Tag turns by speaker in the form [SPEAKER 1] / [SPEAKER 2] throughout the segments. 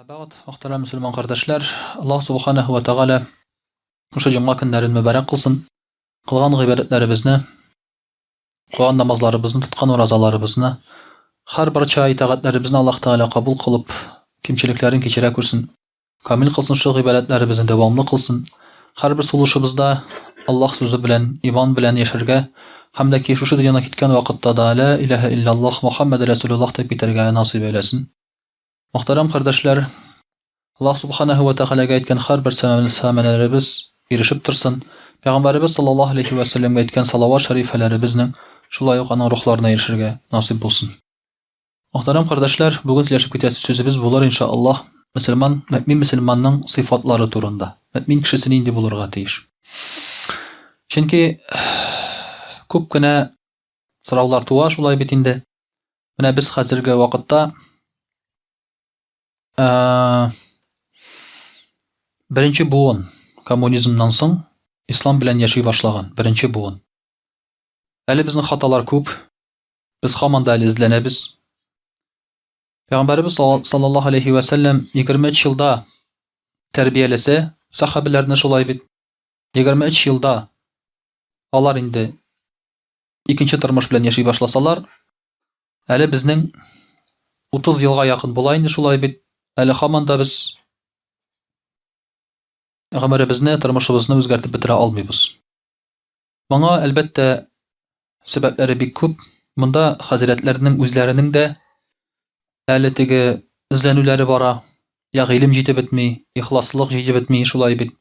[SPEAKER 1] Бәгъд, мөхтәрәм мөселман кардәшләр, Аллаһ Субханаһу ва Тәгалә ошо җомга көннәрен мөбарәк кылсын. Кылган гыйбадәтләребезне, кылган намазларыбызны, тоткан уразаларыбызны, һәр барча итагатьләребезне Аллаһ Тәгалә кабул кылып, кимчелекләрен кечерә күрсен. Камил кылсын шул гыйбадәтләребезне дәвамлы кылсын. Һәрбер сулышыбызда Аллаһ сүзе белән, иман белән яшәргә һәм дә шушы дөньядан киткән вакытта да ла илаһа илляллаһ Мухаммад Расулуллаһ дип китәргә насыйп әйләсен. Мөхтәрәм кардәшләр, Аллаһ Субханаһу ва Тәгаләгә әйткән һәрбер сәламәләребез ирешеп торсын. Пәйгамбәребез саллаллаһу алейхи ва сәлләмгә әйткән салават шәрифәләребезнең шулай ук аның рухларына ирешергә насыйп булсын. Мөхтәрәм кардәшләр, бүген сөйләшеп китәсе сүзебез булыр иншааллаһ мөэмин мөселманның сыйфатлары турында. Мөэмин кешесе нинди булырга тиеш. Чөнки күп кенә сораулар туа шулай бит инде. Менә без хәзерге вакытта беренче буын коммунизмнан соң ислам белән яши башлаган беренче буын. Әле безнең хаталар күп. Без һаман да эзләнәбез. Пәйгамбәребез саллаллаһу алейхи ва сәлләм 23 елда тәрбияләсә, сахабаларны шулай бит 23 елда алар инде икенче тормыш белән яши башласалар, әле безнең 30 елга якын була инде шулай бит. Әле һаман да без гомеребезне, тормышыбызны үзгәртеп бетерә алмыйбыз. Моңа әлбәттә сәбәпләре бик күп. Монда хәзрәтләрнең үзләренең дә әле теге эзләнүләре бара. Я гыйлем җитеп бетми, ихласлык җитеп бетми шулай бит.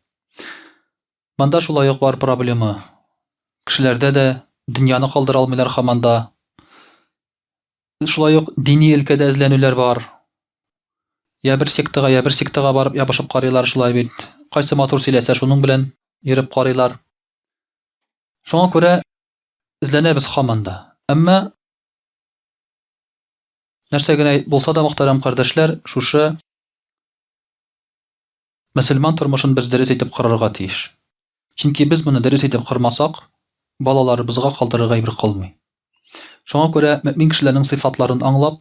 [SPEAKER 1] Монда шулай ук бар проблема. Кешеләрдә дә дөньяны калдыра алмыйлар һаман да. Шулай ук дини өлкәдә эзләнүләр бар. Я бер сектага барып ябышып карыйлар шулай бит. Кайсы матур сөйләсә шуның белән йөреп карыйлар. Шуңа күрә эзләнәбез һаман да. Әмма нәрсә генә булса да мөхтәрәм кардәшләр, шушы мөселман тормышын без дөрес итеп корырга тиеш. Чөнки без моны дөрес итеп кормасак, балаларыбызга калдырырга әйбер калмый. Шуңа күрә мөэмин кешеләрнең сыйфатларын аңлап,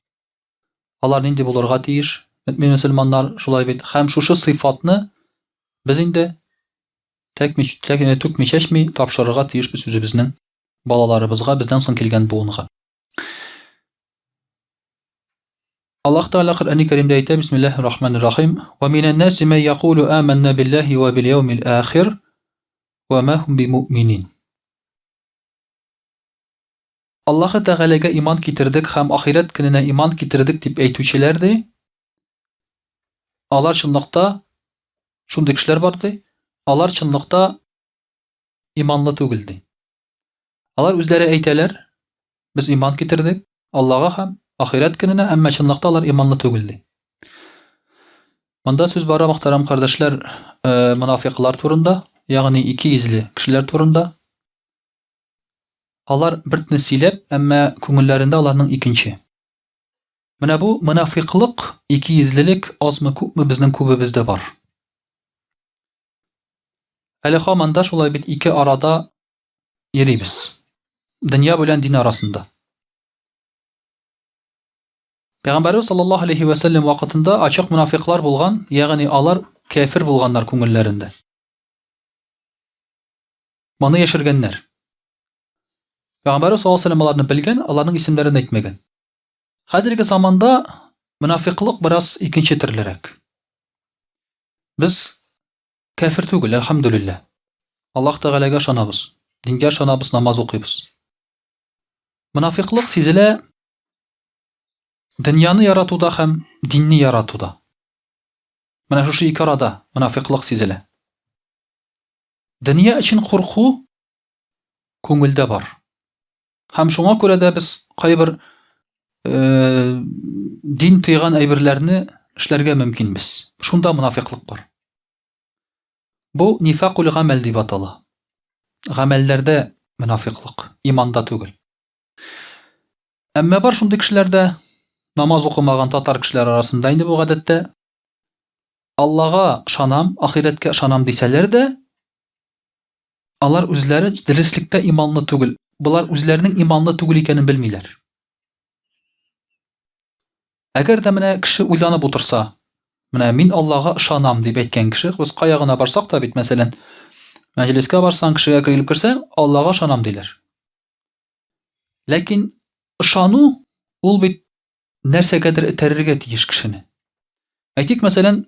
[SPEAKER 1] алар нинди булырга тиеш, мөэмин мөселманнар шулай бит, һәм шушы сыйфатны без инде түкми чәчми тапшырырга тиешбез үзебезнең балаларыбызга, бездән соң килгән буынга. Аллаһ Тәгалә Коръән-и Кәримдә әйтә: Бисмиллаһир-рахманир-рахим. Ва минан-наси ман якулу аманна биллаһи ва бил-яумил ахир ва ма хум бимуъминин. Аллаһ Тәгаләгә иман китердек һәм ахират көненә иман китердек дип әйтүчеләр ди. Алар чынлыкта шундый кешеләр бар ди. Алар чынлыкта иманлы түгел ди. Алар үзләре әйтәләр: Без иман китердек Аллага һәм ахират көненә, әмма чынлыкта алар иманлы түгел ди. Монда сүз бара мөхтәрәм кардәшләр, мунафиклар турында, ягъни икейөзле кешеләр турында. Алар берне сөйләп, әмма күңелләрендә аларның икенче. Менә бу мунафиклык, икейөзлелек азмы күпме безнең күбебездә бар. Әле һаман да шулай бит ике арада йөрибез. Дөнья белән дин арасында. Пәйгамбәрбез саллаллаһу алейхи ва сәлләм вакытында ачык мунафиклар булган, ягъни алар кафир булганнар күңелләрендә. Моны яшергәннәр. Пәйгамбәрбез саллаллаһу алейхи ва сәлләм аларны белгән, аларның исемләрен әйтмәгән. Хәзерге заманда мунафиклык бераз икенче төрлерәк. Без кафир түгел, әлхәмдүлилләh. Аллаһ Тәгаләгә ышанабыз, дингә ышанабыз, намаз укыйбыз. Мунафиклык сизелә дөньяны яратуда һәм динне яратуда. Менә шушы ике арада мунафиклык сизелә. Дөнья өчен курку күңелдә бар. Һәм шуңа күрә дә без кайбер дин тыйган әйберләрне эшләргә мөмкинбез. Шунда мунафиклык бар. Бу нифакул гамәл дип атала. Гамәлләрдә мунафиклык, иманда түгел. Әмма бар шундый кешеләрдә, намаз укымаган татар кешеләр арасында инде бу гадәттә Аллага ышанам, ахиратка ышанам дисәләр дә, алар үзләре дөреслектә иманлы түгел. Булар үзләренең иманлы түгел икәнен белмиләр. Әгәр дә менә кеше уйланып утырса, Менә мин Аллага ышанам дип әйткән кеше, без кая гына барсак та бит, мәсәлән, мәҗлескә барсаң, кешегә килеп керсәң, Аллага ышанам диләр. Ләкин ышану ул бит нәрсәгәдер этәрергә тиеш кешене. Әйтик, мәсәлән,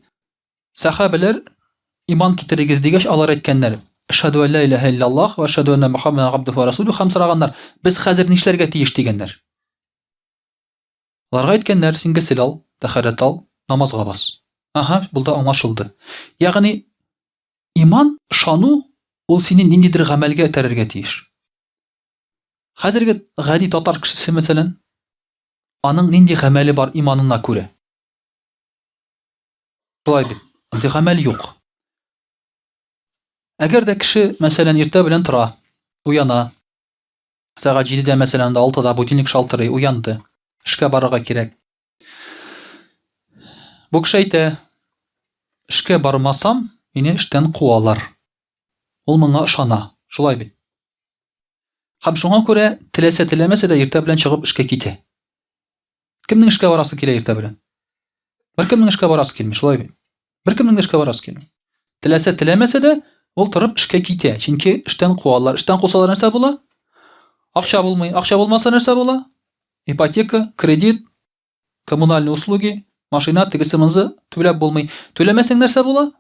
[SPEAKER 1] сахабәләр иман китерегез дигәч, алар әйткәннәр: "Ашһаду ан ла илаха илляллаһ ва ашһаду анна Мухаммадан габдуһу ва расулуһ" һәм сораганнар: "Без хәзер нишләргә тиеш?" дигәннәр. Аларга әйткәннәр: "Син гысел ал, тәһарәт ал, намазга бас." Аһа, булда аңлашылды. Ягъни иман, ышану ул сине ниндидер гамәлгә этәрергә тиеш. Хәзерге гади татар кешесе, мәсәлән, аның нинди гамәле бар иманына күрә? Шулай бит, андый гамәл юк. Әгәр дә кеше, мәсәлән, иртә белән тора, уяна, сәгать 7-дә, мәсәлән, 6-да будильник шалтырый, уянды, эшкә барырга кирәк. Бу кеше әйтә: "Эшкә бармасам, мине эштән куалар." Ул моңа ышана, шулай бит. Һәм шуңа күрә теләсә теләмәсә дә иртә белән чыгып эшкә китә. Кемнең эшкә барасы килә иртә белән? Беркемнең эшкә барасы килми, шулай бит. Беркемнең эшкә барасы килми. Теләсә теләмәсә дә ул торып эшкә китә, чөнки эштән куалар. Эштән кусалар нәрсә була? Акча булмый. Акча булмаса нәрсә була? Ипотека, кредит, коммунальные услуги, машина, тегесе монсы түләп булмый. Түләмәсәң нәрсә була?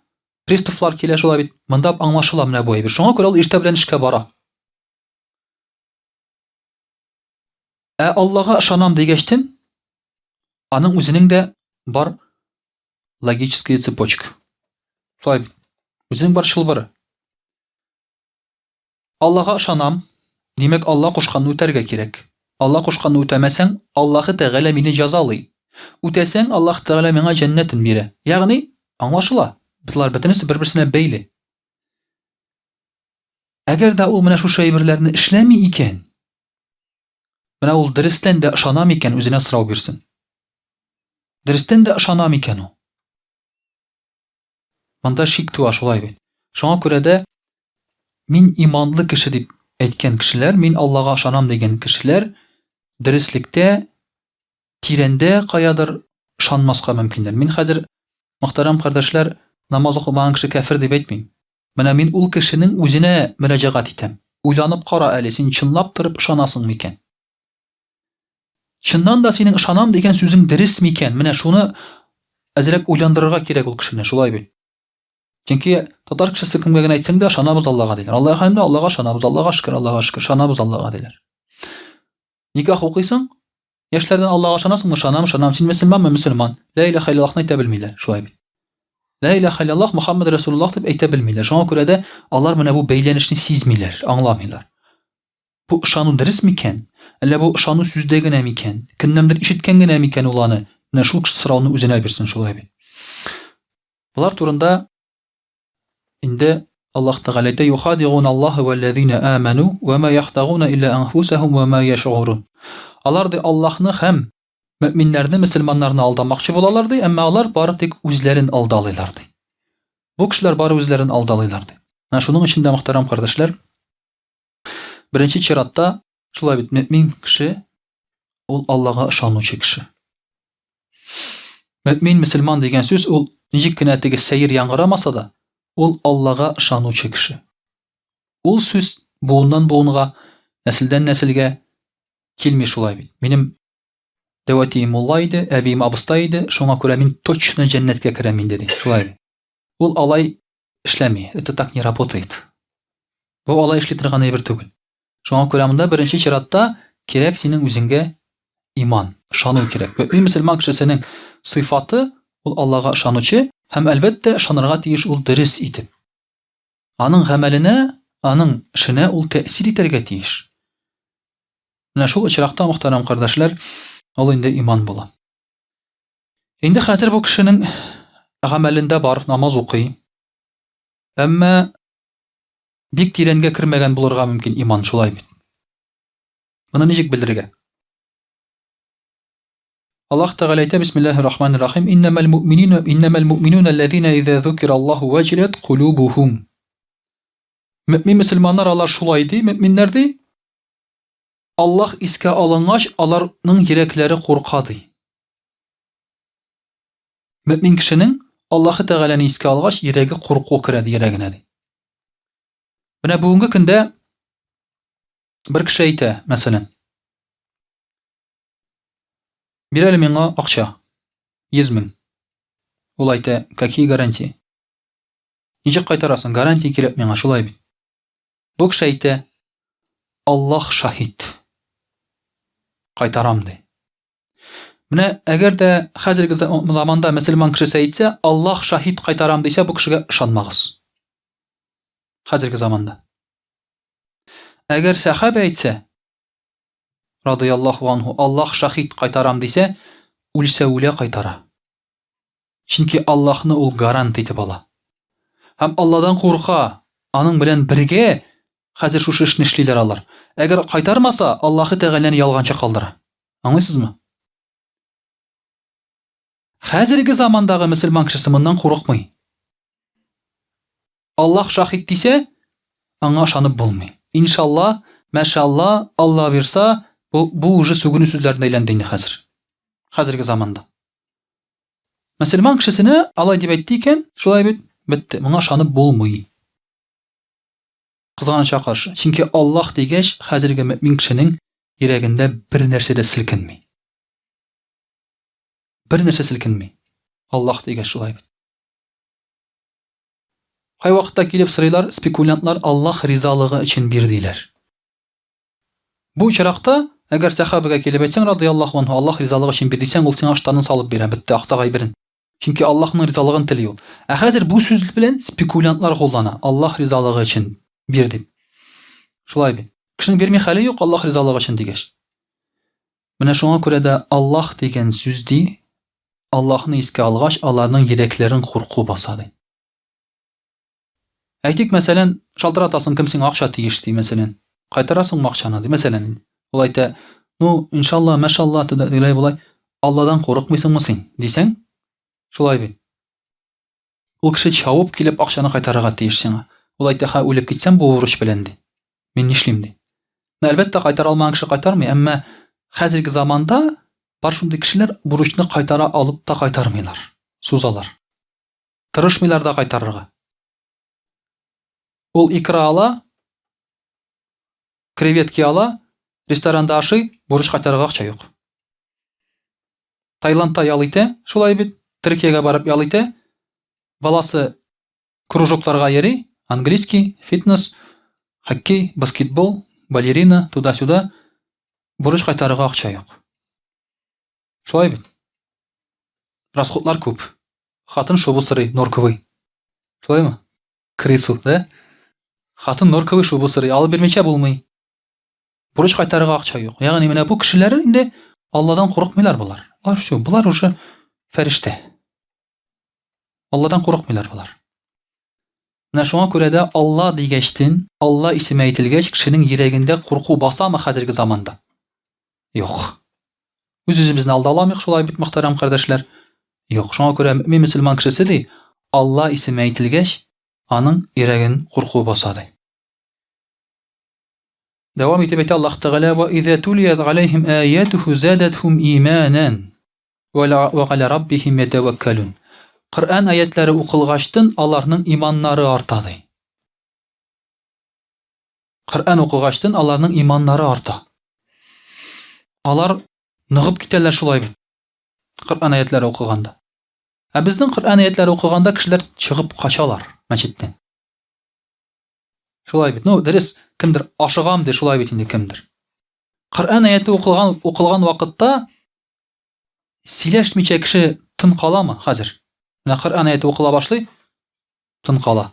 [SPEAKER 1] Приставлар килә, шулай бит. Монда аңлашыла менә бу әйбер. Шуңа күрә ул иртә белән эшкә бара. Аллага ышанам дигәчтен, аның үзенең дә бар логическая цепочка. Шулай бит. Үзенең бар чылбыры. Аллага ышанам, димәк, Алла кушканны үтәргә кирәк. Алла кушканны үтәмәсәң, Аллаһы Тәгалә мине җәзалый. Үтәсәң, Аллаһ Тәгалә миңа җәннәтен бирә. Ягъни, аңлашыла. Булар бөтенесе бер-берсенә бәйле. Әгәр дә ул менә шушы әйберләрне эшләми икән, менә ул дөрестән дә ышанам икән, үзенә сорау бирсен. Дөрестән дә ышанам икән ул. Монда шик туа, шулай бит. Шуңа күрә дә мин иманлы кеше дип әйткән кешеләр, мин Аллага ышанам дигән кешеләр дөреслектә, тирәндә каядыр ышанмаска мөмкиндер. Мин хәзер, мөхтәрәм кардәшләр, намаз укымаган кеше кафир дип әйтмим. Менә мин ул кешенең үзенә мөрәҗәгать итәм. Уйланып кара әле, син чынлап торып ышанасыңмы икән? Чыннан да синең ышанам дигән сүзең дөрес микән? Менә шуны әзрәк уйландырырга кирәк ул кешене, шулай бит. Чөнки татар кешесе кемгә генә әйтсәң дә ышанабыз Аллага диләр. Аллаһ хәмдә, Аллага ышанабыз, Аллага шөкер, ышанабыз Аллага диләр. Никах укыйсың? Яшьләрдән Аллага ышанасыңмы? Ышанам. Син мөселманмы? Мөселман. Ла илаха илляллаһны әйтә белмиләр, шулай бит. Ла илаха илляллаһ Мухаммад Расулуллаһ дип әйтә белмиләр. Шуңа күрә дә алар менә бу бәйләнешне сизмиләр, аңламыйлар. Бу ышану дөрес микән? Әллә бу ышану сүздә генә микән? Кемнәндер ишеткән генә микән ул аны? Менә шул сорауны үзенә бирсен, шулай бит. Булар турында инде Аллаһ Тәгалә әйтә: "Юхадигун Аллаһа валлазина аману ва ма яхтагуна илля анфусахум ва ма яшгурун." Алар ди Аллаһны һәм мөэминнәрне, мөселманнарны алдамакчы булалар ди, әмма алар бары тик үзләрен алдалыйлар ди. Бу кешеләр бары үзләрен алдалыйлар ди. Менә шуның өчен дә, мөхтәрәм кардәшләр, беренче чиратта шулай бит, мөэмин кеше ул Аллага ышанучы кеше. Мөэмин, мөселман дигән сүз ул ничек кенә теге сәер яңгырамаса да, ул Аллага ышанучы кеше. Ул сүз буыннан буынга, нәселдән нәселгә килми, шулай бит. Минем дәвәтием мулла иде, әбием абыстай иде, шуңа күрә мин точно җәннәткә керәм инде ди. Шулай бит. Ул алай эшләми. Это так не работает. Бу алай эшли торган әйбер түгел. Шуңа күрә монда беренче чиратта кирәк синең үзеңгә иман, ышану кирәк. Мөэмин, мөселман кешесенең сыйфаты ул Аллага ышанучы һәм әлбәттә ышанырга тиеш ул дөрес итеп. Аның гамәленә, аның эшенә ул тәэсир итәргә тиеш. Менә шул очракта, мөхтәрәм кардәшләр, ул инде иман була. Инде хәзер бу кешенең гамәлендә бар, намаз укый. Әмма бик тирәнгә кермәгән булырга мөмкин иман, шулай бит. Моны ничек белергә? Аллаһ Тәгалә әйтә: "Бисмиллаһир-рахманир-рахим. Иннамал муъминуна аллазина иза зукираллаһу ваҗилат кулубухум." Мөэмин, мөселманнар алар шулай ди, мөэминнәр ди, Аллаһ искә алынгач, аларның йөрәкләре курка ди. Мөэмин кешенең Аллаһы Тәгаләне искә алгач, йөрәге курку керәде йөрәгенә ди. Менә бүгенге көндә бер кеше әйтә, мәсәлән, бир әле миңа акча, 100 мең. Ул әйтә, какие гарантии? Ничек кайтарасың? Гарантия кирәк миңа, шулай бит. Бу кеше әйтә, Аллаһ шаһид. Кайтарам ди. Менә әгәр дә хәзерге заманда мөселман кешесе әйтсә, Аллаһ шаһид кайтарам дисә, бу кешегә ышанмагыз. Хәзерге заманда. Әгәр сахаба әйтсә, радияллаһу анху, Аллаһ шаһид кайтарам дисә, үлсә үлә кайтара. Чөнки Аллаһны ул гарант итеп ала. Һәм Алладан курка, аның белән бергә хәзер шушы эшне эшлиләр алар. Әгәр кайтармаса, Аллаһы Тәгаләне ялганчы калдыра. Аңлыйсызмы? Хәзерге замандагы мөселман кешесе моннан курыкмый. Аллаһ шаһид дисә, аңа ышанып булмый. Иншалла, мәшалла, Алла бирса, бу уже сүгенү сүзләренә әйләнде инде хәзер. Хәзерге заманда. Мөселман кешесенә алай дип әйтте икән, шулай бит, бетте. Моңа ышанып булмый. Кызганычка каршы. Чөнки Аллаһ дигәч, хәзерге мөмин кешенең йөрәгендә бер нәрсә дә селкенми. Бер нәрсә селкенми. Аллаһ дигәч шулай бит. Кай вакытта килеп сорыйлар, спекулянтлар Аллаһ ризалыгы өчен бир диләр. Бу очракта, әгәр сахабага килеп әйтсәң, радияллаһу анху, Аллаһ ризалыгы өчен бир дисәң, ул сиңа аштанын салып бирә, бетте, актагай берен. Чөнки Аллаһның ризалыгын тели ул. Ә хәзер бу сүз белән спекулянтлар куллана. Аллаһ ризалыгы өчен бир дип. Шулай бит. Кешенең бирми хәле юк Аллаһ ризалыгы өчен дигәч. Менә шуңа күрә дә Аллаһ дигән сүз ди, Аллаһны искә алгач, аларның йөрәкләрен курку баса ди. Әйтик, мәсәлән, шалтыратасың, кем сиңа акча тиеш ди, мәсәлән. Кайтарасың акчаны ди, мәсәлән. Ул әйтә, ну, иншалла, мәшалла, диләй булай, Алладан курыкмыйсыңмы син, дисәң, шулай бит. Ул кеше чавып килеп акчаны кайтарырга тиеш сиңа. Ул әйтә, ха, үлеп китсәм бу бурыч белән ди. Мин нишлим ди. Әлбәттә кайтара алмаган кеше кайтармый, әмма хәзерге заманда бар шундый кешеләр бурычны кайтара алып та кайтармыйлар. Сузалар. Тырышмыйлар да кайтарырга. Ул икра ала, креветки ала, ресторанда ашый, бурыч кайтарырга акча юк. Таиландта ял итә, шулай бит, Төркиягә барып ял итә, баласы кружокларга йөри, английский, фитнес, хоккей, баскетбол, балерина, туда-сюда, бурыч кайтарырга акча юк. Шулай бит. Расходлар күп. Хатын шубы сорый, норковый. Шулаймы? Крысу, да? Хатын норковый шубы сорый, алып бермичә булмый. Бурыч кайтарырга акча юк. Ягъни менә бу кешеләр инде Алладан курыкмыйлар булар. Булар уже фәрештә. Алладан курыкмыйлар булар. Менә шуңа күрә дә Алла дигәчтен, Алла исеме әйтелгәч, кешенең йөрәгендә курку басамы хәзерге заманда? Юк. Үз-үзебезне алда аламыйк, шулай бит, мөхтәрәм кардәшләр. Юк, шуңа күрә мөмин мөселман кешесе ди, Алла исеме әйтелгәч, аның йөрәген курку баса ди. Дәвам итеп әйтә Аллаһ Тәгалә: "Ва иза тулият алейхим аятуху задатхум иманан ва ала раббихим ятаваккалун." Коръан аятлары укылгачтын аларның иманнары арта ди. Коръан укылгачтын аларның иманнары арта. Алар ныгып китәләр шулай бит. Коръан аятлары укыганда. Ә безнең Коръан аятлары укыганда кешеләр чыгып качалар мәчеттән. Шулай бит. Ну, дөрес, кемдер ашыгам ди, шулай бит инде кемдер. Коръан аяты укылган вакытта сөйләшмичә кеше тын каламы хәзер? Менә Коръан аяты укыла башлый, тын кала.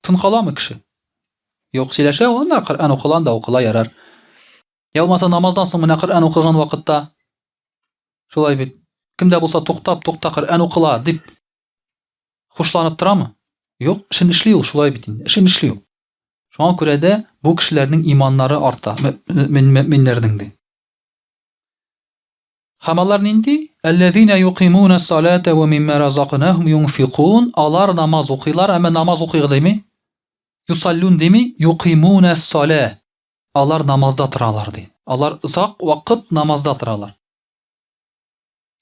[SPEAKER 1] Тын каламы кеше? Юк, сөйләшә, анда Коръан укылганда укыла ярар. Ялмаса намаздан соң менә Коръан укыган вакытта шулай бит. Кемдә булса туктап, Коръан укыла дип хушланып торамы? Юк, эшен эшли ул, шулай бит инде. Эшен эшли ул. Шуңа күрә дә бу кешеләрнең иманнары арта, мөминнәрнең ди. Һәм алар нинди? Аллазина юқимуна ас-салата ва мимма разaqnahum yunfiqun. Алар намаз укыйлар, әмма намаз укыйгы дими? Юсаллун дими? Юқимуна ас-сала. Алар намазда торалар ди. Алар озак вакыт намазда торалар.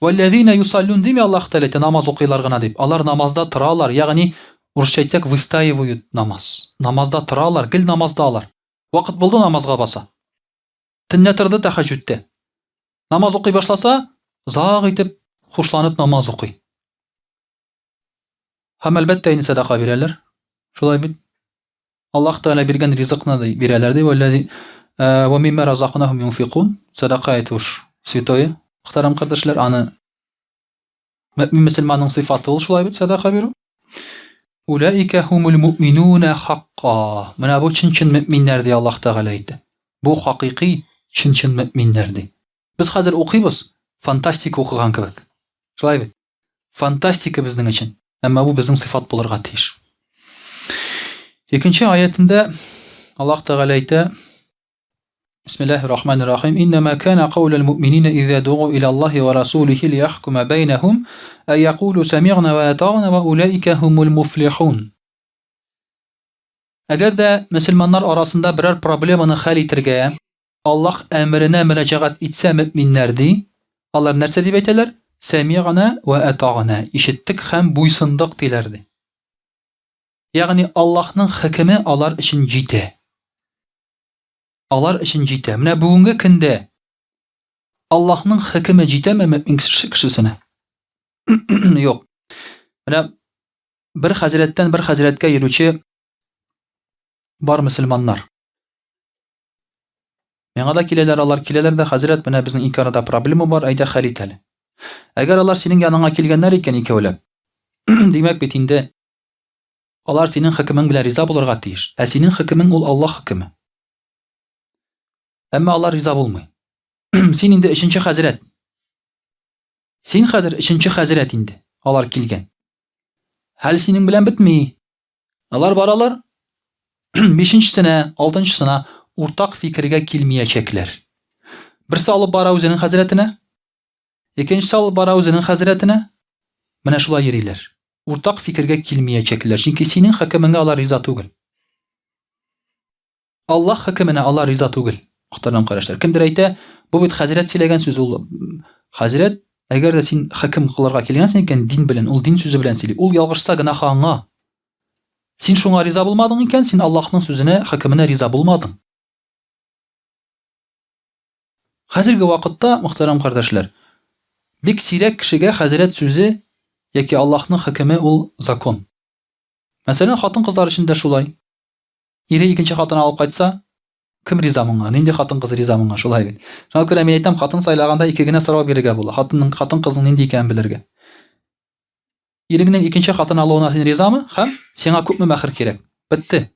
[SPEAKER 1] Валлазина юсаллюн дими Аллаһ Тәгалә намаз укыйлар гына дип. Алар намазда торалар, ягъни урысча әйтсәк, выстаивают намаз. Намазда торалар, гел намаздалар. Вакыт булды намазга баса. Төнне торды тәһаҗҗүдтә. Намаз укый башласа, заг итеп хушланып намаз укый. Һәм әлбәттә инде садака бирәләр. Шулай бит. Аллаһ Тәгалә биргән ризыкны бирәләр ди. Валлази ва мимма разакнахум юнфикун. Садака әйтүш святое. Мөхтәрәм кардәшләр, аны мөмин мөселманның сыйфаты ул, шулай бит, садака бирү. Улаика хумул муъминуна хакка. Менә бу чын мөминнәр ди Аллаһ Тәгалә әйтте. Бу хакыйкый чын мөминнәр ди. Без хәзер укыйбыз, фантастика укыган кебек. Шулай бит. Фантастика безнең өчен. Әмма бу безнең сыйфат булырга тиеш. Икенче аятында Аллаһ Тәгалә әйтә: Бисмиллаһир-рахманир-рахим. Иннама кана каулул муъминина иза ду'у иля Аллаһи ва расулихи лияхкума байнахум ан якулу сами'на ва атa'на ва улаика хумул муфлихун. Әгәр дә мөселманнар арасында берәр проблеманы хәл итәргә Аллаһ әмренә мөрәҗәгать итсә мөминнәр ди, алар нәрсә дип әйтәләр? Сами'на ва атa'на. Ишеттек һәм буйсындык диләр ди. Ягъни Аллаһның хөкеме алар өчен җитә. Алар өчен җитә. Менә бүгенге көндә Аллаһның хөкеме җитәме мөмин кешесенә? Юк. Менә бер хәзрәттән бер хәзрәткә йөрүче бар мөселманнар. Миңа да киләләр, алар киләләр дә: хәзрәт, менә безнең ике арада проблема бар, әйдә хәл ит әле. Әгәр алар синең яныңа килгәннәр икән икәүләп, димәк бит инде алар синең хөкемең белән риза булырга тиеш. Ә синең хөкемең ул Аллаһ хөкеме. Әмма алар риза булмый. Син инде өченче хәзрәт. Син хәзер өченче хәзрәт инде. Алар килгән. Хәл синең белән бетми. Алар баралар 5-сенә, 6-сына уртак фикергә килмәячәкләр. Берсе алып бара үзенең хәзрәтенә, икенчесе алып бара үзенең хәзрәтенә. Менә шулай йөриләр. Уртак фикергә килмәячәкләр, чөнки синең хөкемеңә алар риза түгел. Аллаһ хөкеменә алар риза түгел. Мөхтәрәм кардәшләр, кемдер әйтә, бу бит хәзрәт сөйләгән сүз ул. Хәзрәт, әгәр дә син хөкем кылырга килгәнсең икән, дин белән, ул дин сүзе белән сөйли. Ул ялгышса гынахаңа. Син шуңа риза булмадың икән, син Аллаһның сүзенә, хөкеменә риза булмадың. Хәзерге вакытта, мөхтәрәм кардәшләр, бик сирәк кешегә хәзрәт сүзе яки Аллаһның хөкеме ул закон. Мәсәлән, хатын-кызлар өчен дә шулай. Ире икенче хатын алып кайтса, кем риза моңа? Нинди хатын-кыз риза моңа? Шулай бит. Шуңа күрә мин әйтәм, хатын сайлаганда ике генә сорау бирергә була. Хатын-кызның нинди икәнен белергә. Иреңнең икенче хатын алуына син ризамы? Һәм сиңа күпме мәхер кирәк? Бетте.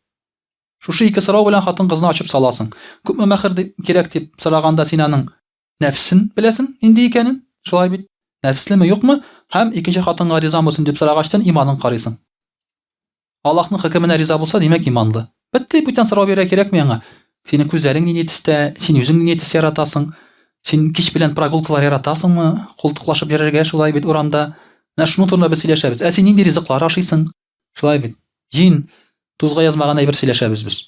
[SPEAKER 1] Шушы ике сорау белән хатын-кызны ачып саласың. Күпме мәхер кирәк дип сораганда син аның нәфсен беләсең, нинди икәнен? Шулай бит. Нәфслеме, юкмы? Һәм икенче хатынга риза булсын дип сорагачтан иманын карыйсың. Аллаһның хөкеменә риза булса, димәк иманлы. Бетте, бүтән сорау бирә кирәкме аңа? Синең күзләрең нинди төстә, син үзең нинди төс яратасың? Син кич белән прогулкалар яратасыңмы? Култыклашып йөрергә шулай бит урамда. Менә шуның турында без сөйләшәбез. Ә син нинди ризыклар ашыйсың? Шулай бит. Җин, тузга язмаган әйбер сөйләшәбез без.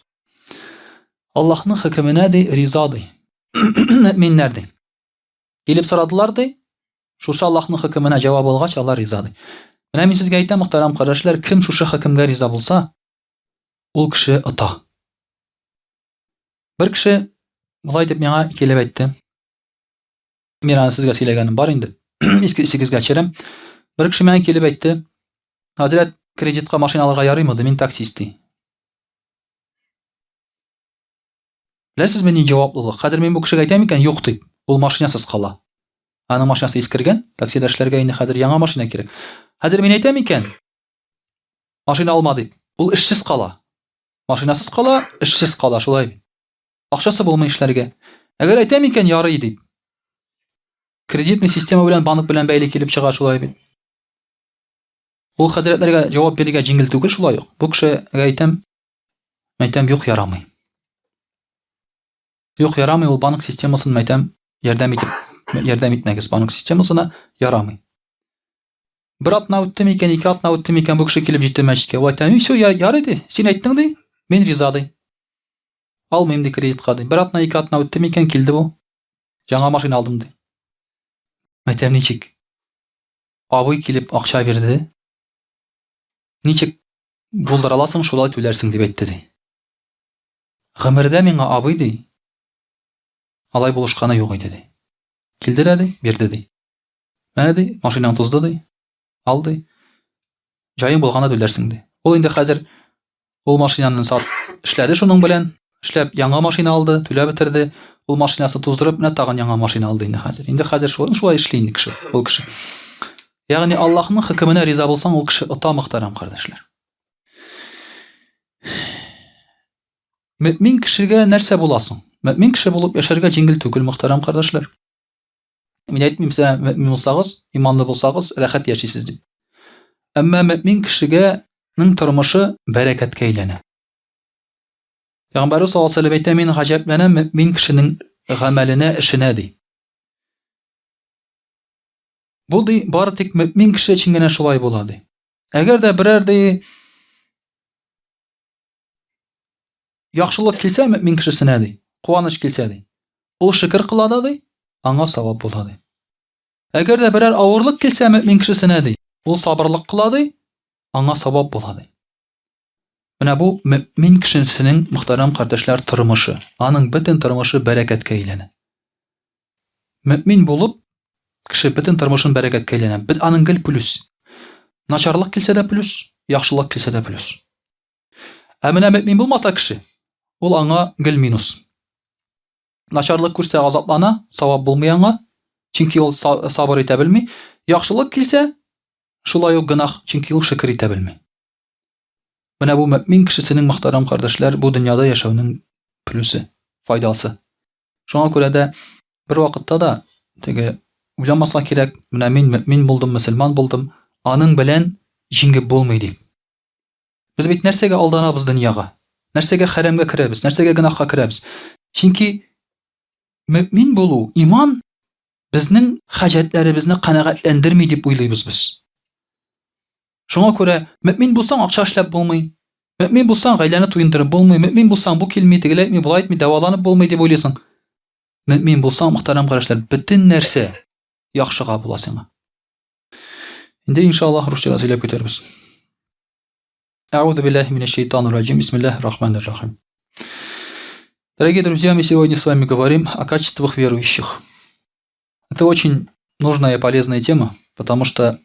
[SPEAKER 1] Аллаһның хөкеменә ди риза ди. Мөминнәр ди. Килеп сорадылар ди. Шушы Аллаһның хөкеменә җавап алгач, алар риза ди. Менә мин сезгә әйтәм, мөхтәрәм кардәшләр, кем шушы хөкемгә риза булса, ул кеше ота. Бер кеше булай дип миңа килеп әйтте. Мин аны сезгә сөйләгәнем бар инде. Искегезгә төшерәм. Бер кеше миңа килеп әйтте: "Хәзрәт, кредитка машина алырга ярыймы? Мин таксист." Беләсезме ни җаваплылык? Хәзер мин бу кешегә әйтәм икән, юк дип, ул машинасыз кала. Аның машинасы искергән, таксида эшләргә инде хәзер яңа машина кирәк. Хәзер мин әйтәм икән, машина алма дип, ул эшсез кала. Машинасыз кала, эшсез кала, шулай. Акчасы булмый эшләргә. Әгәр әйтәм икән, ярый дип. Кредитный система белән, банк белән бәйле килеп чыга, шулай бит. Ул хәзрәтләргә җавап бирергә җиңел түгел, шулай ук. Бу кешегә әйтәм, юк, ярамый. Юк, ярамый, ул банк системасын әйтәм, ярдәм итмәгез банк системасына, ярамый. Бер атна үтте микән, ике атна үтте микән, бу кеше килеп җитте мәчеткә. Ул әйтә: "Всё, ярый ди, син әйттең ди, мин риза ди. Алмыйм ди кредитка ди." Бер атна, ике атна үтте микән, килде бу. Жаңа машина алдым ди. Әйтәм, ничек? абый килеп акча бирде. Ничек булдыра аласың, шулай түләрсең дип әйтте ди. Гомердә миңа абый ди, алай булышканы юк иде ди. Килде дә ди, бирде ди. Менә ди, машинаң тузды ди. Ал ди. Җаең булганда түләрсең ди. Ул инде хәзер ул машинаны эшләде шуның белән, эшләп яңа машина алды, түләп бетерде. Ул машинасы туздырып, менә тагын яңа машина алды инде хәзер. Инде хәзер шулай эшли инде кеше, ул кеше. Ягъни Аллаһның хөкеменә риза булсаң, ул кеше ота мөхтәрәм кардәшләр. Мөэмин кешегә нәрсә буласың? Мөэмин кеше булып яшәргә җиңел түгел, мөхтәрәм кардәшләр. Мин әйтмим сезгә, мөэмин булсагыз, иманлы булсагыз, рәхәт яшисез дип. Әмма мөэмин кешегәнең тормышы бәрәкәткә әйләнә. Пәйгамбәр саллаллаһу алейһи ва сәлләм әйтә: "Мин гаҗәпләнәм мөэмин кешенең гамәленә, эшенә" ди. Бу ди бары тик мөэмин кеше өчен генә шулай була ди. Әгәр дә берәр ди яхшылык килсә мөэмин кешесенә ди, куаныч килсә ди, ул шөкер кыла да ди, аңа савап була ди. Әгәр дә берәр авырлык килсә мөэмин кешесенә ди, ул сабырлык кыла ди, аңа савап була ди. Менә бу мөэмин кешесенең мөхтәрәм кардәшләр тормышы, аның бөтен тормышы бәрәкәткә әйләнә. Мөэмин булып кеше бөтен тормышын бәрәкәткә әйләнә. Аның гел плюс. Начарлык килсә дә плюс, яхшылык килсә дә плюс. Ә менә мөэмин булмаса кеше, ул аңа гел минус. Начарлык күрсә газаплана, савап булмый аңа, чөнки ул сабыр итә белми. Яхшылык килсә, шулай ук гынах, чөнки ул шөкер итә белми. Менә бу мөэмин кешесенең мөхтәрәм кардәшләр, бу дөньяда яшәүнең плюсы, файдасы. Шуңа күрә дә бер вакытта да теге уйламаска кирәк, менә мин мөэмин булдым, мөселман булдым, аның белән җиңеп булмый дип. Без бит нәрсәгә алданабыз дөньяга? Нәрсәгә хәрәмгә керәбез? Нәрсәгә гынахка керәбез? Чөнки мөэмин булу, иман безнең хаҗәтләребезне канәгатьләндерми дип уйлыйбыз без. Шуңа күрә мөэмин булсаң акча эшләп булмый, мөэмин булсаң гаиләне туендырып булмый, мөэмин булсаң бу килми, тегеләй әйтми, булай әйтми, дәваланып булмый дип уйлыйсың. Мөэмин булсаң, мөхтәрәм кардәшләр, бөтен нәрсә яхшыга була сиңа. Инде иншаллаһ русча сөйләп китәрбез. Аузу биллахи минаш шайтанир раджим. Бисмиллахир рахманир рахим. Дорогие друзья, мы сегодня с вами говорим о качествах верующих. Это очень нужная и полезная тема, потому что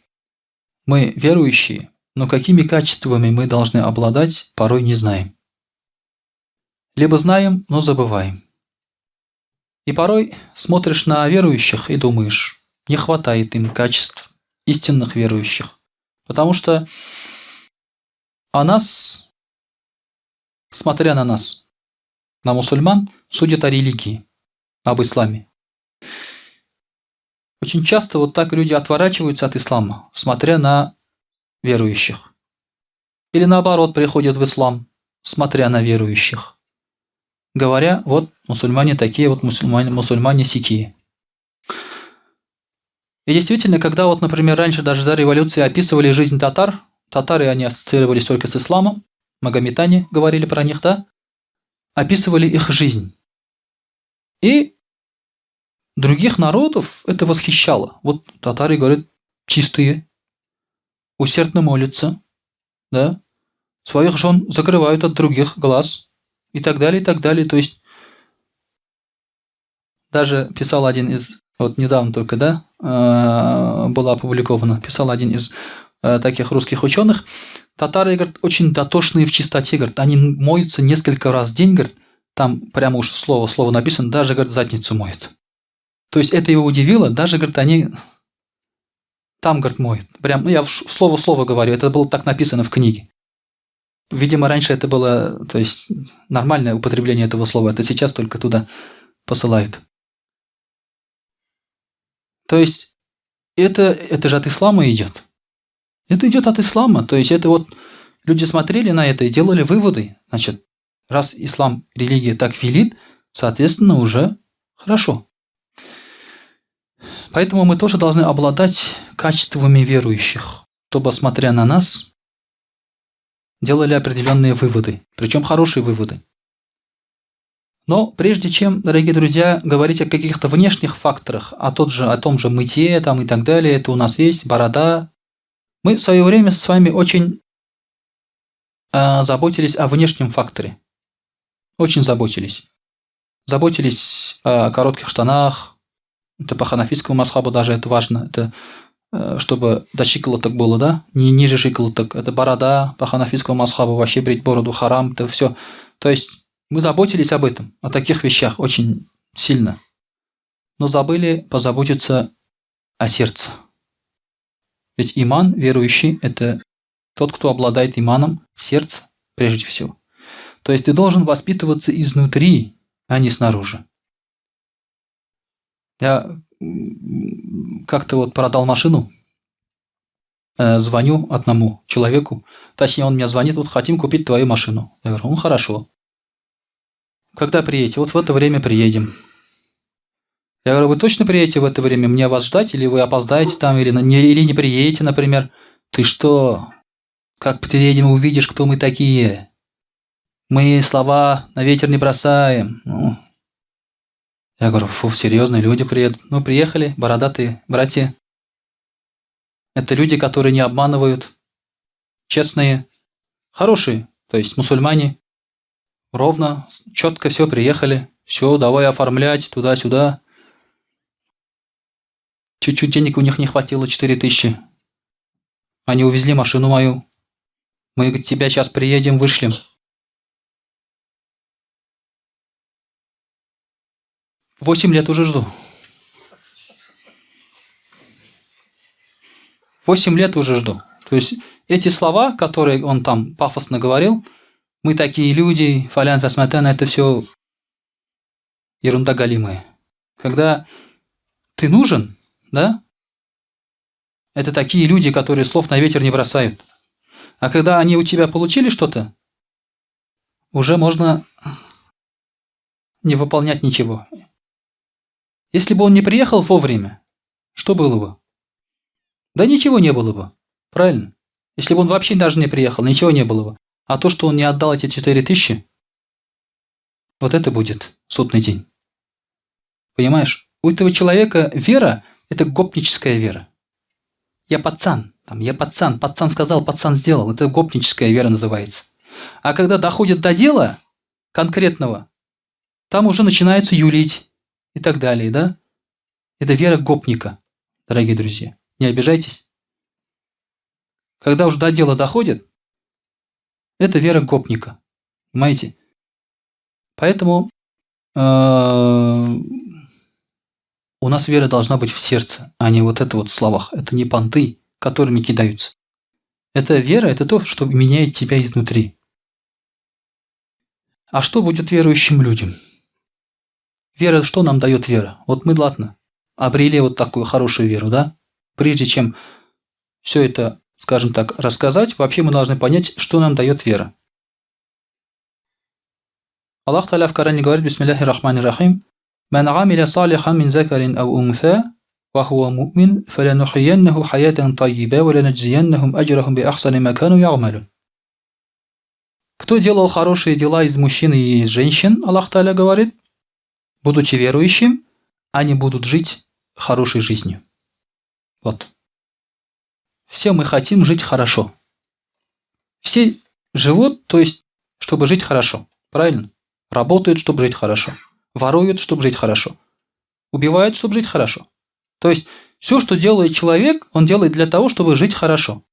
[SPEAKER 1] мы верующие, но какими качествами мы должны обладать, порой не знаем. Либо знаем, но забываем. И порой смотришь на верующих и думаешь, не хватает им качеств истинных верующих. Потому что о нас, смотря на нас, на мусульман, судят о религии, об исламе. Очень часто вот так люди отворачиваются от ислама, смотря на верующих. Или наоборот, приходят в ислам, смотря на верующих. Говоря, вот мусульмане такие, вот мусульмане сякие. И действительно, когда вот, например, раньше даже до революции описывали жизнь татар, татары они ассоциировались только с исламом, магометане говорили про них, да? Описывали их жизнь. И других народов это восхищало. Вот татары, говорят, чистые, усердно молятся, да? Своих жен закрывают от других глаз и так далее, и так далее. То есть даже писал один из, вот недавно только, да, было опубликовано, писал один из таких русских ученых, татары, говорят, очень дотошные в чистоте, говорят, они моются несколько раз в день, говорят, там прямо уж слово в слово написано, даже, говорят, задницу моют. То есть это его удивило, даже, говорят, они там, говорят, моют. Прям, ну, я слово в слово говорю, это было так написано в книге. Видимо, раньше это было, то есть, нормальное употребление этого слова, это сейчас только туда посылают. То есть, это же от ислама идет. Это идет от ислама. То есть, это вот люди смотрели на это и делали выводы. Значит, раз ислам, религия так велит, соответственно, уже хорошо. Поэтому мы тоже должны обладать качествами верующих, чтобы, смотря на нас, делали определенные выводы. Причем хорошие выводы. Но прежде чем, дорогие друзья, говорить о каких-то внешних факторах, о том же мытье там, и так далее, это у нас есть, борода, мы в свое время с вами очень заботились о внешнем факторе. Очень заботились. Заботились о коротких штанах. Это по ханафитскому мазхабу даже это важно. Это чтобы до щиколоток было, да? Не ниже щиколоток. Это борода по ханафитскому мазхабу. Вообще брить бороду харам. Это все. То есть мы заботились об этом, о таких вещах очень сильно. Но забыли позаботиться о сердце. Ведь иман, верующий, это тот, кто обладает иманом в сердце прежде всего. То есть ты должен воспитываться изнутри, а не снаружи. Я как-то вот продал машину, звоню одному человеку, точнее он мне звонит, вот хотим купить твою машину. Я говорю, ну хорошо. Когда приедете? Вот в это время приедем. Я говорю, вы точно приедете в это время? Мне вас ждать, или вы опоздаете там, или не приедете, например? Ты что? Как приедем, увидишь, кто мы такие. Мы слова на ветер не бросаем. Ну. Я говорю, фу, серьезные люди приедут. Ну, приехали, бородатые братья. Это люди, которые не обманывают, честные, хорошие, то есть мусульмане. Ровно, четко все приехали. Все, давай оформлять туда-сюда. Чуть-чуть денег у них не хватило, 4000. Они увезли машину мою. Мы к тебя сейчас приедем, вышлем. Восемь лет уже жду. 8 лет уже жду. То есть эти слова, которые он там пафосно говорил, мы такие люди, фалян фасматан, это все ерунда галимая. Когда ты нужен, да, это такие люди, которые слов на ветер не бросают. А когда они у тебя получили что-то, уже можно не выполнять ничего. Если бы он не приехал вовремя, что было бы? Да ничего не было бы. Правильно? Если бы он вообще даже не приехал, ничего не было бы. А то, что он не отдал эти 4000, вот это будет судный день. Понимаешь? У этого человека вера – это гопническая вера. Я пацан, пацан сказал, пацан сделал. Это гопническая вера называется. А когда доходит до дела конкретного, там уже начинается юлить и так далее, да? Это вера гопника, дорогие друзья. Не обижайтесь. Когда уже до дела доходит, это вера гопника. Понимаете? Поэтому у нас вера должна быть в сердце, а не вот это вот в словах. Это не понты, которыми кидаются. Это вера, это то, что меняет тебя изнутри. А что будет верующим людям? Вера, что нам дает вера? Вот мы, ладно, обрели вот такую хорошую веру, да? Прежде чем все это, скажем так, рассказать, вообще мы должны понять, что нам дает вера. Аллах Та'аля в Коране говорит, бисмилляхи рахмани рахим, «Ман амиля салихан мин закарин ау унфа, ва хуа му'мин, фалянухияннаху хаятан тайиба, ва ланаджзияннахум аджрахум би ахсани ма кану я'малун». Кто делал хорошие дела из мужчин и из женщин, Аллах Та'аля говорит, будучи верующим, они будут жить хорошей жизнью. Вот. Все мы хотим жить хорошо. Все живут, то есть, чтобы жить хорошо. Правильно? Работают, чтобы жить хорошо. Воруют, чтобы жить хорошо. Убивают, чтобы жить хорошо. То есть, все, что делает человек, он делает для того, чтобы жить хорошо.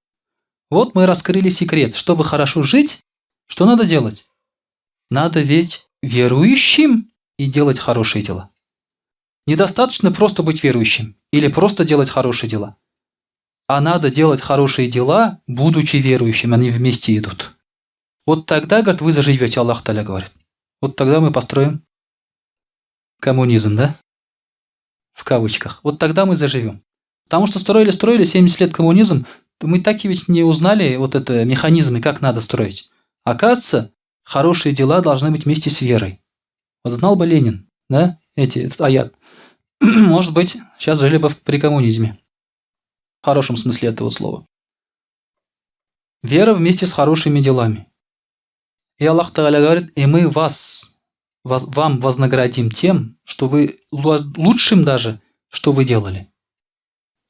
[SPEAKER 1] Вот мы раскрыли секрет. Чтобы хорошо жить, что надо делать? Надо ведь верующим и делать хорошие дела. Недостаточно просто быть верующим или просто делать хорошие дела. А надо делать хорошие дела, будучи верующим, они вместе идут. Вот тогда, говорит, вы заживете, Аллах Та'аля говорит. Вот тогда мы построим коммунизм, да? В кавычках. Вот тогда мы заживем. Потому что строили 70 лет коммунизм, мы так и ведь не узнали вот это механизмы, как надо строить. Оказывается, хорошие дела должны быть вместе с верой. Вот знал бы Ленин, да, этот аят. Может быть, сейчас жили бы при коммунизме. В хорошем смысле этого слова. Вера вместе с хорошими делами. И Аллах Та'аля говорит, и мы вас вам вознаградим тем, что вы лучшим даже, что вы делали.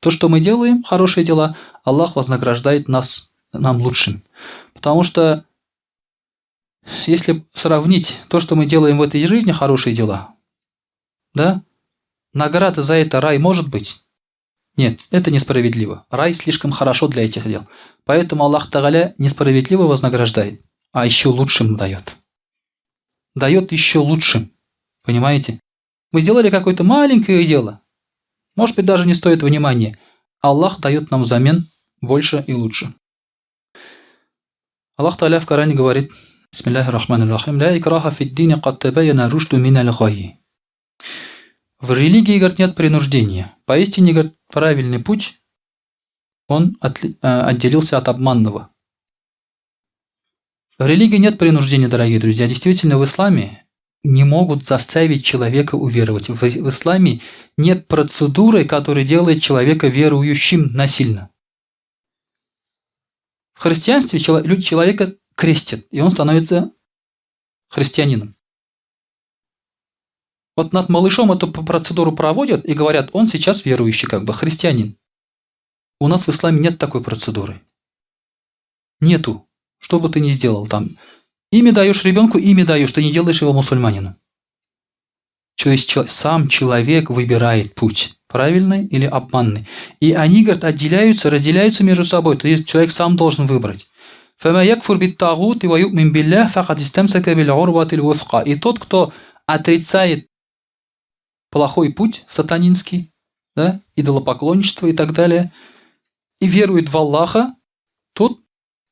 [SPEAKER 1] То, что мы делаем, хорошие дела, Аллах вознаграждает нам лучшим. Потому что если сравнить то, что мы делаем в этой жизни, хорошие дела, да, награда за это рай может быть? Нет, это несправедливо. Рай слишком хорошо для этих дел. Поэтому Аллах Тааля несправедливо вознаграждает, а еще лучшим дает. Дает еще лучшим. Понимаете? Мы сделали какое-то маленькое дело. Может быть, даже не стоит внимания. Аллах дает нам взамен больше и лучше. Аллах Тааля в Коране говорит: Бисмиллахи рахмани рахим. Ля икраха фиддини кад табаяна рушду миналь гайи. В религии, говорит, нет принуждения. Поистине, говорит, правильный путь, он отделился от обманного. В религии нет принуждения, дорогие друзья. Действительно, в исламе не могут заставить человека уверовать. В исламе нет процедуры, которая делает человека верующим насильно. В христианстве человека крестят, и он становится христианином. Вот над малышом эту процедуру проводят и говорят, он сейчас верующий, как бы христианин. У нас в исламе нет такой процедуры. Нету. Что бы ты ни сделал там. Имя даешь ребенку, имя даешь, ты не делаешь его мусульманином. То есть сам человек выбирает путь, правильный или обманный. И они, говорят, разделяются между собой. То есть человек сам должен выбрать. И тот, кто отрицает плохой путь сатанинский, да, идолопоклонничество и так далее, и верует в Аллаха, тот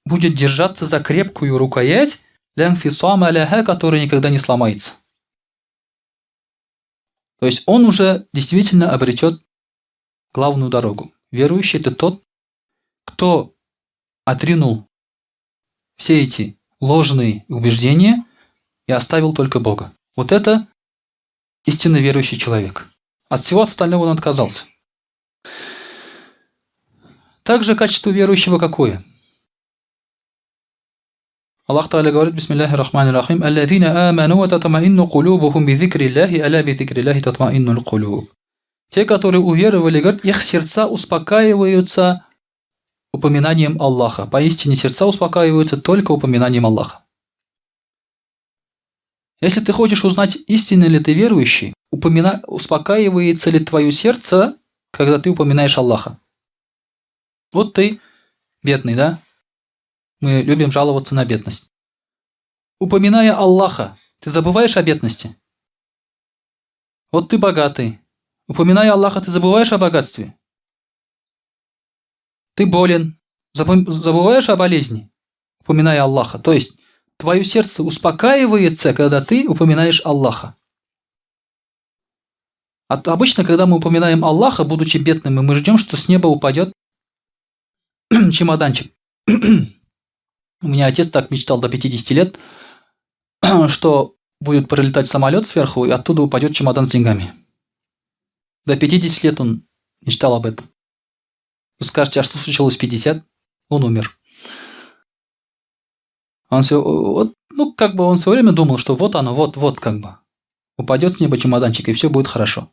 [SPEAKER 1] будет держаться за крепкую рукоять, которая никогда не сломается. То есть он уже действительно обретет главную дорогу. Верующий – это тот, кто отринул все эти ложные убеждения и оставил только Бога. Вот это истинно верующий человек. От всего остального он отказался. Также качество верующего какое? Аллах Тааля говорит: Бисмиллахи рахмани рахим. Аллазина аману ва татмаинну кулубухум би зикриллахи, аля би зикриллахи татмаиннуль кулуб. Те, которые уверовали, говорят, их сердца успокаиваются упоминанием Аллаха. Поистине сердца успокаиваются только упоминанием Аллаха. Если ты хочешь узнать, истинно ли ты верующий, успокаивается ли твое сердце, когда ты упоминаешь Аллаха. Вот ты бедный, да? Мы любим жаловаться на бедность. Упоминая Аллаха, ты забываешь о бедности? Вот ты богатый. Упоминая Аллаха, ты забываешь о богатстве? Ты болен. Забываешь о болезни? Упоминая Аллаха. То есть, твое сердце успокаивается, когда ты упоминаешь Аллаха. Обычно, когда мы упоминаем Аллаха, будучи бедными, мы ждем, что с неба упадет чемоданчик. У меня отец так мечтал до 50 лет, что будет пролетать самолет сверху, и оттуда упадет чемодан с деньгами. До 50 лет он мечтал об этом. Вы скажете, а что случилось в 50? Он умер. Он все время думал, что вот оно, вот как бы. Упадет с неба чемоданчик, и все будет хорошо.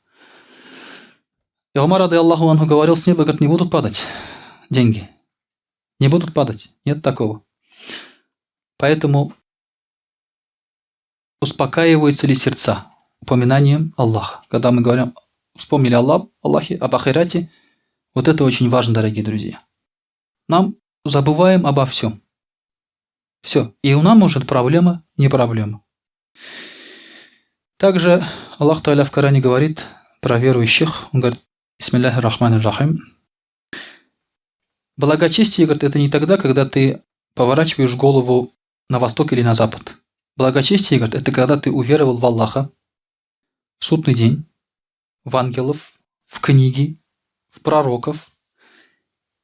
[SPEAKER 1] И Умар, рады Аллаху анху, говорил, с неба, говорит, не будут падать деньги. Не будут падать. Нет такого. Поэтому успокаиваются ли сердца упоминанием Аллаха? Когда мы говорим, вспомнили Аллахе, об ахирате, вот это очень важно, дорогие друзья. Нам забываем обо всем. Все. И у нас может проблема, не проблема. Также Аллах Тааля в Коране говорит про верующих. Он говорит: Бисмиллахи рахмани рахим. Благочестие, говорит, это не тогда, когда ты поворачиваешь голову на восток или на запад. Благочестие, говорит, это когда ты уверовал в Аллаха, в судный день, в ангелов, в книги, в пророков,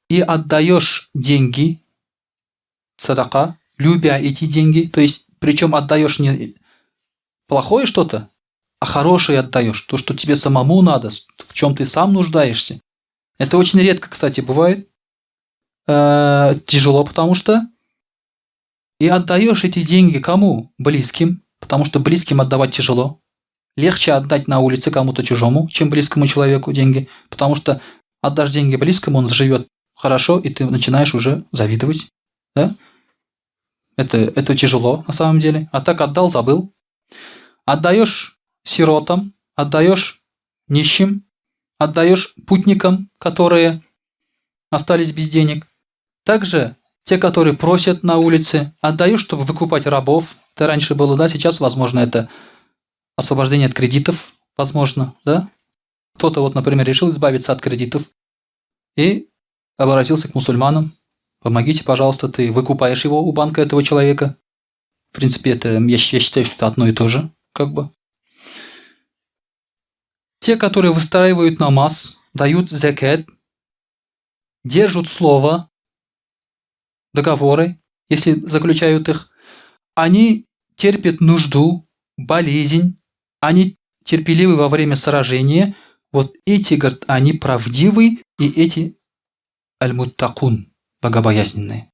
[SPEAKER 1] и отдаешь деньги, садака, любя эти деньги, то есть, причем отдаешь не плохое что-то, а хорошее отдаешь, то, что тебе самому надо, в чем ты сам нуждаешься. Это очень редко, кстати, бывает. Тяжело, потому что и отдаешь эти деньги кому? Близким, потому что близким отдавать тяжело. Легче отдать на улице кому-то чужому, чем близкому человеку деньги, потому что отдашь деньги близкому, он живет хорошо, и ты начинаешь уже завидовать. Да? Это тяжело на самом деле. А так отдал, забыл. Отдаешь сиротам, отдаешь нищим, отдаешь путникам, которые остались без денег. Также те, которые просят на улице, отдаешь, чтобы выкупать рабов. Это раньше было, да, сейчас, возможно, это освобождение от кредитов, возможно, да. Кто-то вот, например, решил избавиться от кредитов и обратился к мусульманам. Помогите, пожалуйста, ты выкупаешь его у банка этого человека. В принципе, это, я считаю, что это одно и то же, как бы. Те, которые выстраивают намаз, дают закат, держат слово, договоры, если заключают их, они терпят нужду, болезнь, они терпеливы во время сражения. Вот эти, говорят, они правдивы, и эти аль-муттакун, богобоязненные.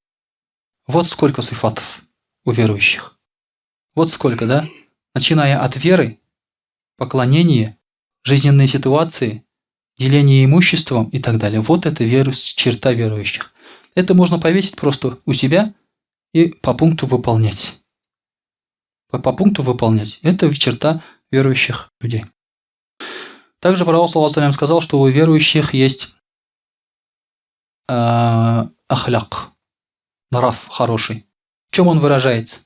[SPEAKER 1] Вот сколько сифатов у верующих. Вот сколько, да? Начиная от веры, поклонения, жизненные ситуации, деление имуществом и так далее. Вот это черта верующих. Это можно повесить просто у себя и по пункту выполнять. По пункту выполнять. Это черта верующих людей. Также пророк ﷺ сказал, что у верующих есть ахляк, нрав хороший. В чем он выражается?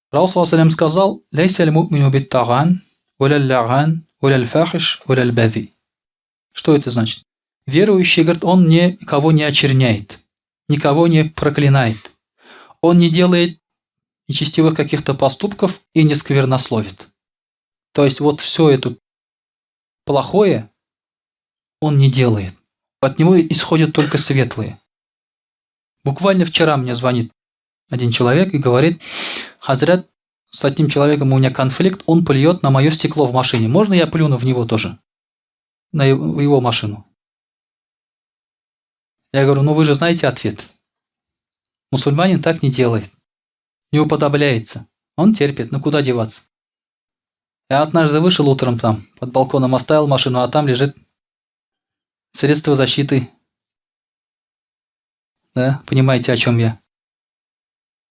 [SPEAKER 1] Пророк ﷺ сказал: «Лейса аль-му'мину бит-таган, валя-ляган, валя-фахиш, валя-бази». Что это значит? Верующий, говорит, он никого не очерняет, никого не проклинает. Он не делает нечестивых каких-то поступков и не сквернословит. То есть вот все это плохое он не делает. От него исходят только светлые. Буквально вчера мне звонит один человек и говорит: «Хазрат, с одним человеком у меня конфликт, он плюет на мое стекло в машине. Можно я плюну в него тоже? На его машину?» Я говорю: «Ну вы же знаете ответ. Мусульманин так не делает. Не уподобляется. Он терпит. Ну куда деваться?» Я однажды вышел утром там, под балконом оставил машину, а там лежит средство защиты. Да, понимаете, о чем я?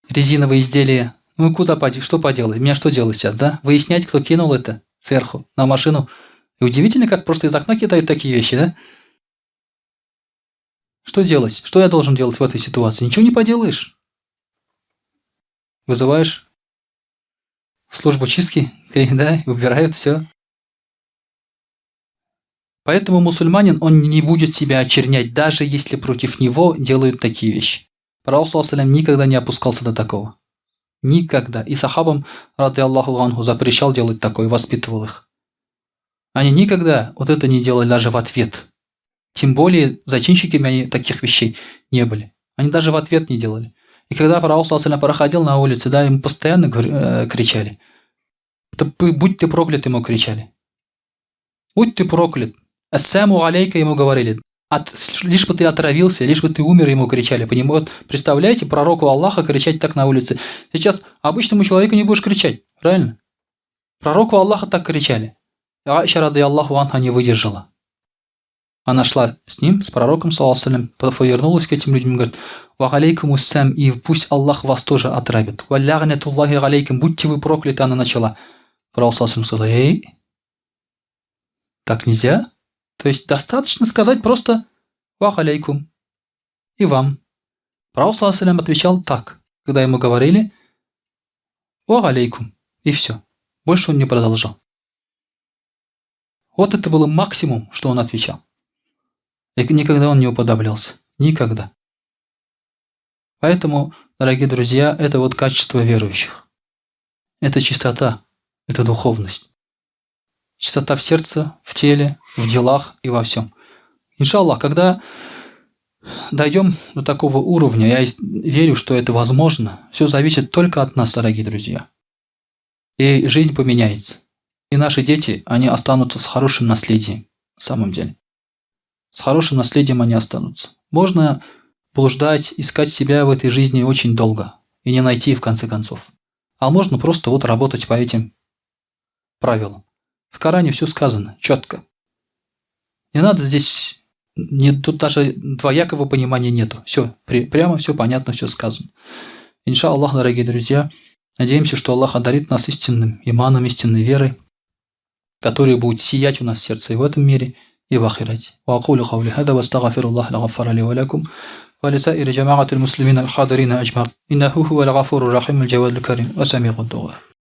[SPEAKER 1] Резиновые изделия. Ну куда что поделать? Меня что делать сейчас, да? Выяснять, кто кинул это сверху на машину. И удивительно, как просто из окна кидают такие вещи, да? Что делать? Что я должен делать в этой ситуации? Ничего не поделаешь. Вызываешь службу чистки, да, и убирают все. Поэтому мусульманин, он не будет себя очернять, даже если против него делают такие вещи. Пророк ﷺ никогда не опускался до такого. Никогда. И сахабам, рады Аллаху анху, запрещал делать такое, воспитывал их. Они никогда вот это не делали даже в ответ. Тем более зачинщиками они таких вещей не были. Они даже в ответ не делали. И когда пророк ﷺ проходил на улице, да, ему постоянно кричали. «Будь ты проклят», ему кричали. «Будь ты проклят». «Ассаму алейка», ему говорили. Лишь бы ты отравился, лишь бы ты умер, ему кричали. Вот, представляете, пророку Аллаха кричать так на улице. Сейчас обычному человеку не будешь кричать, правильно? Пророку Аллаха так кричали. Аиша, рады Аллаху анха, не выдержала. Она шла с ним, с пророком, саллаллаху, повернулась к этим людям и говорит: «Ва алейкум уссам», и пусть Аллах вас тоже отравит. «Ва лягнатуллахи алейкум», будьте вы прокляты, она начала. Пророк саллаллаху сказал: «Эй, так нельзя». То есть достаточно сказать просто «Ва алейкум» и вам. Пророк саллаллаху отвечал так, когда ему говорили «Ва алейкум», и все. Больше он не продолжал. Вот это было максимум, что он отвечал. И никогда он не уподоблялся. Никогда. Поэтому, дорогие друзья, это вот качество верующих. Это чистота, это духовность. Чистота в сердце, в теле, в делах и во всем. Иншаллах, когда дойдем до такого уровня, я верю, что это возможно, все зависит только от нас, дорогие друзья. И жизнь поменяется. И наши дети, они останутся с хорошим наследием, на самом деле. С хорошим наследием они останутся. Можно блуждать, искать себя в этой жизни очень долго и не найти в конце концов. а можно просто вот работать по этим правилам. В Коране все сказано четко. Не надо здесь, тут даже двоякого понимания нету. Все, прямо все понятно, все сказано. Иншаллах, дорогие друзья, надеемся, что Аллах одарит нас истинным иманом, истинной верой, которая будет сиять у нас в сердце и в этом мире, и в ахирате. وأقول قولي هذا واستغفر الله الغفار لي ولكم ولسائر جماعة المسلمين الحاضرين أجمعين إنه هو الغفور الرحيم الجواد الكريم وسميع الدعاء.